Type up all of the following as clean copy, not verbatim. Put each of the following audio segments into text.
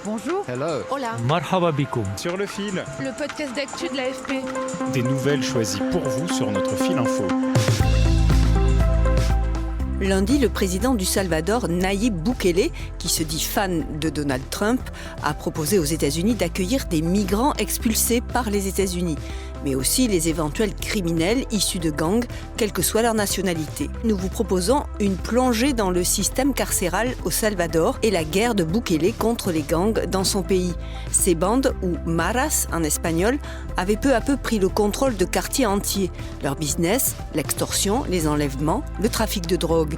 Bonjour. Hello. Hola. Marhaba bikoum. Sur le fil, Le podcast d'actu de l'AFP. des nouvelles choisies pour vous sur notre fil info. Lundi, le président du Salvador, Nayib Bukele, qui se dit fan de Donald Trump, a proposé aux États-Unis d'accueillir des migrants expulsés par les États-Unis, mais aussi les éventuels criminels issus de gangs, quelle que soit leur nationalité. Nous vous proposons une plongée dans le système carcéral au Salvador et la guerre de Bukele contre les gangs dans son pays. Ces bandes, ou maras en espagnol, avaient peu à peu pris le contrôle de quartiers entiers. Leur business, l'extorsion, les enlèvements, le trafic de drogue.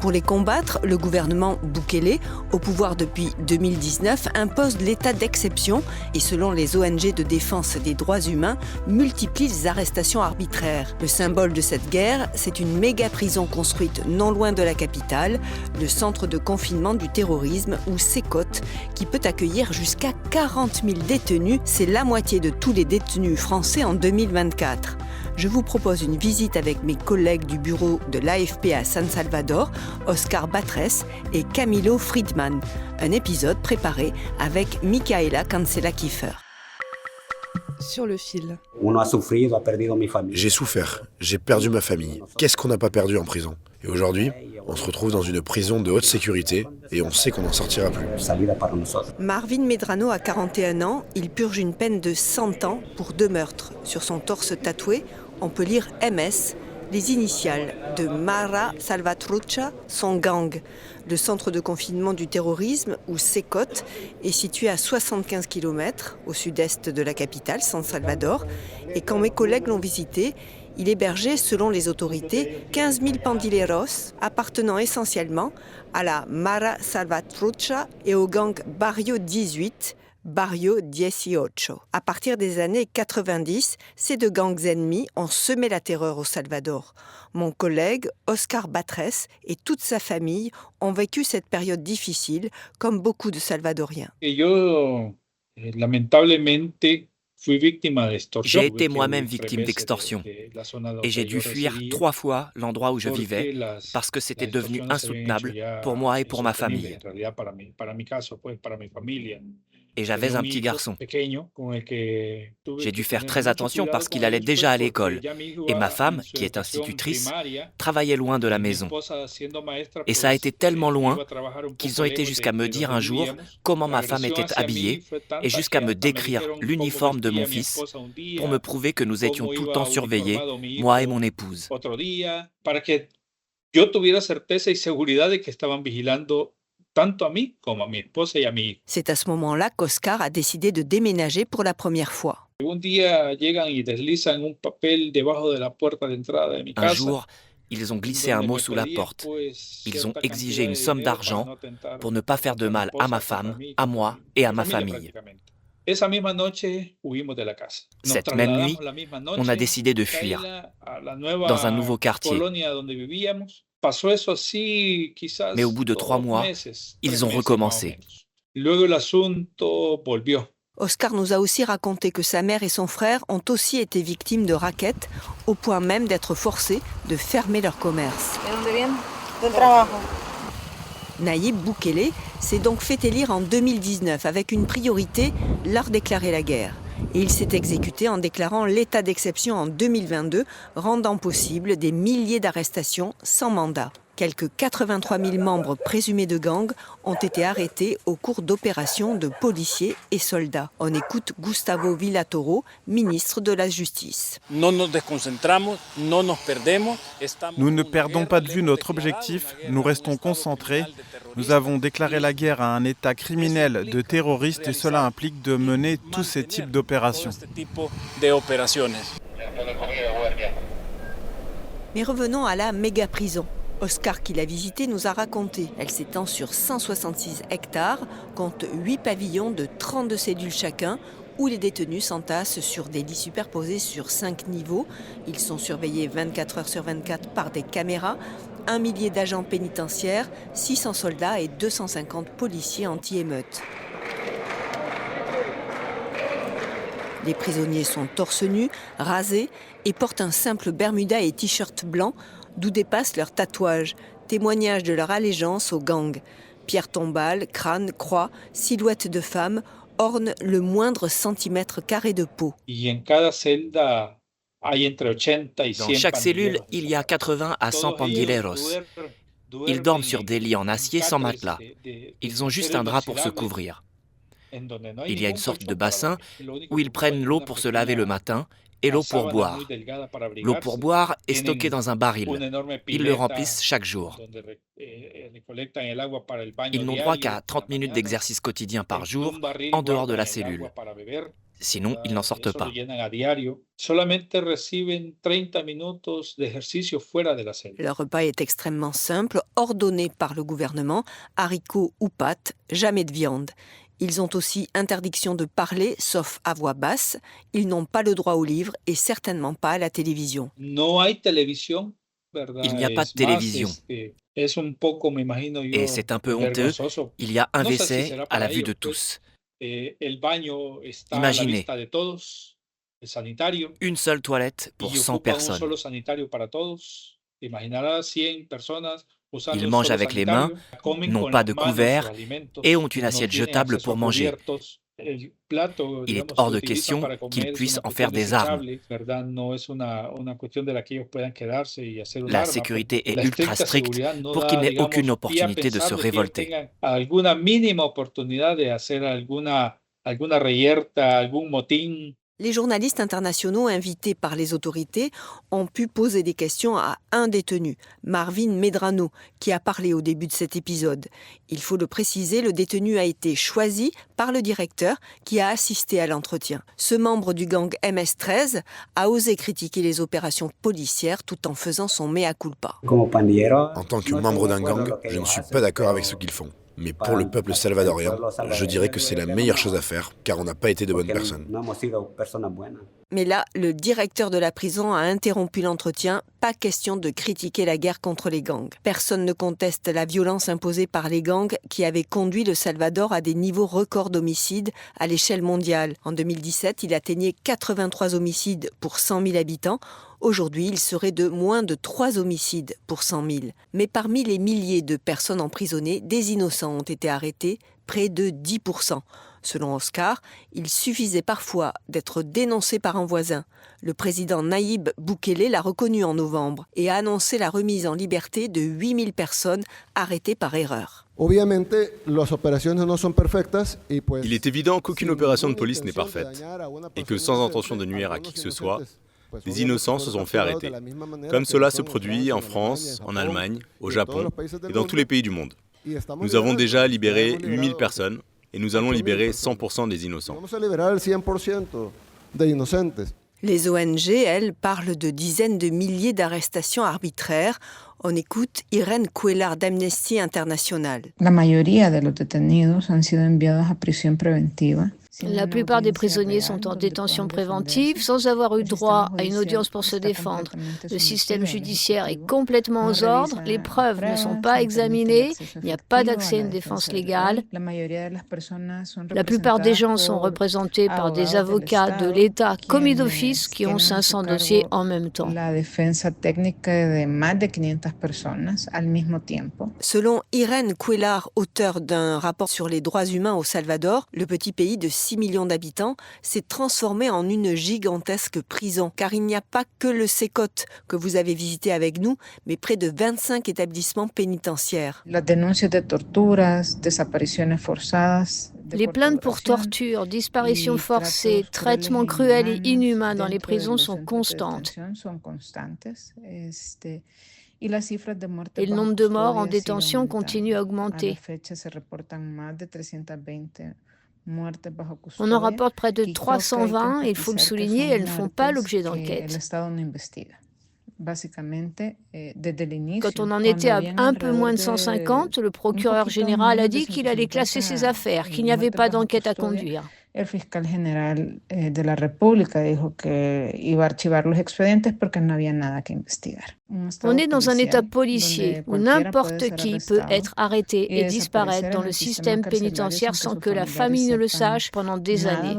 Pour les combattre, le gouvernement Bukele, au pouvoir depuis 2019, impose l'état d'exception et selon les ONG de défense des droits humains, multiplie les arrestations arbitraires. Le symbole de cette guerre, c'est une méga-prison construite non loin de la capitale, le centre de confinement du terrorisme, ou CECOT, qui peut accueillir jusqu'à 40 000 détenus. C'est la moitié de tous les détenus français en 2024. Je vous propose une visite avec mes collègues du bureau de l'AFP à San Salvador, Oscar Batres et Camilo Friedman. Un épisode préparé avec Micaela Cancela-Kiefer. Sur le fil. J'ai souffert, j'ai perdu ma famille. Qu'est-ce qu'on n'a pas perdu en prison? Et aujourd'hui, on se retrouve dans une prison de haute sécurité et on sait qu'on n'en sortira plus. Marvin Medrano a 41 ans, il purge une peine de 100 ans pour 2 meurtres. Sur son torse tatoué, on peut lire MS, les initiales de Mara Salvatrucha, son gang. Le centre de confinement du terrorisme, ou CECOT, est situé à 75 km au sud-est de la capitale, San Salvador. Et quand mes collègues l'ont visité, il hébergeait, selon les autorités, 15 000 pandilleros appartenant essentiellement à la Mara Salvatrucha et au gang Barrio 18, Barrio 18. À partir des années 90, ces 2 gangs ennemis ont semé la terreur au Salvador. Mon collègue, Oscar Batres, et toute sa famille ont vécu cette période difficile, comme beaucoup de Salvadoriens. J'ai été moi-même victime d'extorsion et j'ai dû fuir 3 fois l'endroit où je vivais parce que c'était devenu insoutenable pour moi et pour ma famille. Et j'avais un petit garçon. J'ai dû faire très attention parce qu'il allait déjà à l'école. Et ma femme, qui est institutrice, travaillait loin de la maison. Et ça a été tellement loin qu'ils ont été jusqu'à me dire un jour comment ma femme était habillée et jusqu'à me décrire l'uniforme de mon fils pour me prouver que nous étions tout le temps surveillés, moi et mon épouse. C'est à ce moment-là qu'Oscar a décidé de déménager pour la première fois. Un jour, ils ont glissé un mot sous la porte. Ils ont exigé une somme d'argent pour ne pas faire de mal à ma femme, à moi et à ma famille. Cette même nuit, on a décidé de fuir dans un nouveau quartier. Mais au bout de 3 mois, ils ont recommencé. Oscar nous a aussi raconté que sa mère et son frère ont aussi été victimes de rackets, au point même d'être forcés de fermer leur commerce. Nayib Bukele s'est donc fait élire en 2019 avec une priorité, leur déclarer la guerre. Et il s'est exécuté en déclarant l'état d'exception en 2022, rendant possible des milliers d'arrestations sans mandat. Quelques 83 000 membres présumés de gangs ont été arrêtés au cours d'opérations de policiers et soldats. On écoute Gustavo Villatoro, ministre de la Justice. Nous ne perdons pas de vue notre objectif, nous restons concentrés. Nous avons déclaré la guerre à un État criminel de terroristes et cela implique de mener tous ces types d'opérations. Mais revenons à la méga-prison. Oscar, qui l'a visitée, nous a raconté. Elle s'étend sur 166 hectares, compte 8 pavillons de 32 cellules chacun, où les détenus s'entassent sur des lits superposés sur 5 niveaux. Ils sont surveillés 24 heures sur 24 par des caméras, 1 millier d'agents pénitentiaires, 600 soldats et 250 policiers anti-émeutes. Les prisonniers sont torse nus, rasés et portent un simple bermuda et t-shirt blanc, d'où dépassent leurs tatouages, témoignage de leur allégeance aux gangs. pierres tombales, crânes, croix, silhouettes de femmes ornent le moindre centimètre carré de peau. Dans chaque cellule, il y a 80 à 100 pandilleros. Ils dorment sur des lits en acier sans matelas. Ils ont juste un drap pour se couvrir. Il y a une sorte de bassin où ils prennent l'eau pour se laver le matin et l'eau pour boire. L'eau pour boire est stockée dans un baril. Ils le remplissent chaque jour. Ils n'ont droit qu'à 30 minutes d'exercice quotidien par jour en dehors de la cellule. Sinon, ils n'en sortent pas. Leur repas est extrêmement simple, ordonné par le gouvernement, haricots ou pâtes, jamais de viande. Ils ont aussi interdiction de parler, sauf à voix basse. Ils n'ont pas le droit au livre et certainement pas à la télévision. Il n'y a pas de télévision. Et c'est un peu honteux. Il y a un WC à la vue de tous. Imaginez, une seule toilette pour 100 personnes. Ils mangent avec les mains, n'ont pas de couvert et ont une assiette jetable pour manger. Il est hors de question qu'ils puissent en faire des armes. La sécurité est ultra stricte pour qu'ils n'aient aucune opportunité de se révolter. Les journalistes internationaux invités par les autorités ont pu poser des questions à un détenu, Marvin Medrano, qui a parlé au début de cet épisode. Il faut le préciser, le détenu a été choisi par le directeur qui a assisté à l'entretien. Ce membre du gang MS-13 a osé critiquer les opérations policières tout en faisant son mea culpa. En tant que membre d'un gang, je ne suis pas d'accord avec ce qu'ils font. Mais pour le peuple salvadorien, je dirais que c'est la meilleure chose à faire, car on n'a pas été de bonnes personnes. Mais là, le directeur de la prison a interrompu l'entretien. Pas question de critiquer la guerre contre les gangs. Personne ne conteste la violence imposée par les gangs qui avait conduit le Salvador à des niveaux records d'homicides à l'échelle mondiale. En 2017, il atteignait 83 homicides pour 100 000 habitants. Aujourd'hui, il serait de moins de 3 homicides pour 100 000. Mais parmi les milliers de personnes emprisonnées, des innocents ont été arrêtés, près de 10%. Selon Oscar, il suffisait parfois d'être dénoncé par un voisin. Le président Nayib Bukele l'a reconnu en novembre et a annoncé la remise en liberté de 8000 personnes arrêtées par erreur. Il est évident qu'aucune opération de police n'est parfaite et que sans intention de nuire à qui que ce soit, des innocents se sont fait arrêter. Comme cela se produit en France, en Allemagne, au Japon et dans tous les pays du monde. Nous avons déjà libéré 8000 personnes et nous allons libérer 100% des innocents. Les ONG, elles, parlent de dizaines de milliers d'arrestations arbitraires. On écoute Irene Cuellar d'Amnesty International. La plupart des prisonniers sont en détention préventive sans avoir eu droit à une audience pour se défendre. Le système judiciaire est complètement aux ordres, les preuves ne sont pas examinées, il n'y a pas d'accès à une défense légale. La plupart des gens sont représentés par des avocats de l'État commis d'office qui ont 500 dossiers en même temps. Selon Irene Cuellar, auteure d'un rapport sur les droits humains au Salvador, le petit pays de 6 millions d'habitants s'est transformé en une gigantesque prison. Car il n'y a pas que le Sécote que vous avez visité avec nous, mais près de 25 établissements pénitentiaires. Les plaintes pour torture, disparitions forcées, traitements cruels et inhumains dans les prisons sont constantes. Et le nombre de morts en détention continue à augmenter. On en rapporte près de 320 et il faut le souligner, elles ne font pas l'objet d'enquête. Quand on en était à un peu moins de 150, le procureur général a dit qu'il allait classer ses affaires, qu'il n'y avait pas d'enquête à conduire. El fiscal general de la República dijo que iba a archivar los expedientes porque no había nada que investigar. On est dans un état policier où n'importe qui peut être arrêté et disparaître dans le système pénitentiaire sans que la famille ne le sache pendant des années.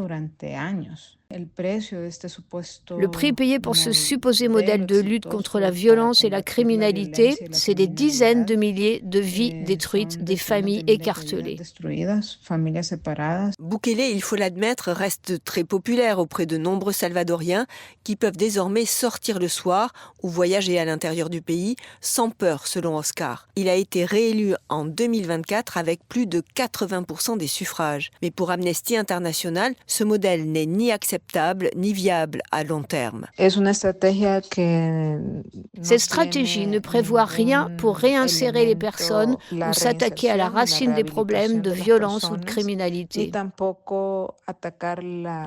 Le prix payé pour ce supposé modèle de lutte contre la violence et la criminalité, c'est des dizaines de milliers de vies détruites, des familles écartelées. Bukele, il faut l'admettre, reste très populaire auprès de nombreux Salvadoriens qui peuvent désormais sortir le soir ou voyager à l'intérieur du pays sans peur, selon Oscar. Il a été réélu en 2024 avec plus de 80% des suffrages. Mais pour Amnesty International, ce modèle n'est ni acceptable ni viable à long terme. Cette stratégie ne prévoit rien pour réinsérer les personnes ou s'attaquer à la racine des problèmes de violence ou de criminalité.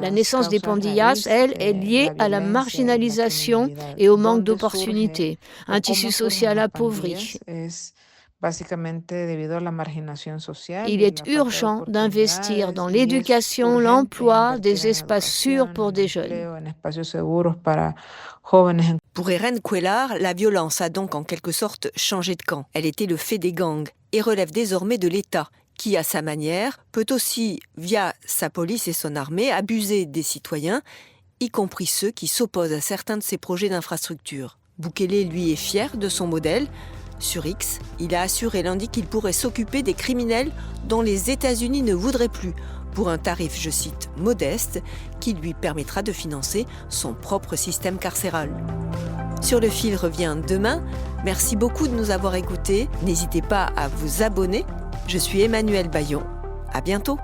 La naissance des pandillas, elle, est liée à la marginalisation et au manque d'opportunités, un tissu social appauvri. Il est urgent d'investir dans l'éducation, l'emploi, des espaces sûrs pour des jeunes. Pour Irene Cuellar, la violence a donc en quelque sorte changé de camp. Elle était le fait des gangs et relève désormais de l'État, qui, à sa manière, peut aussi, via sa police et son armée, abuser des citoyens, y compris ceux qui s'opposent à certains de ses projets d'infrastructure. Bukele, lui, est fier de son modèle. Sur X, il a assuré lundi qu'il pourrait s'occuper des criminels dont les États-Unis ne voudraient plus, pour un tarif, je cite, modeste, qui lui permettra de financer son propre système carcéral. Sur le fil revient demain. Merci beaucoup de nous avoir écoutés. N'hésitez pas à vous abonner. Je suis Emmanuelle Bayon. À bientôt.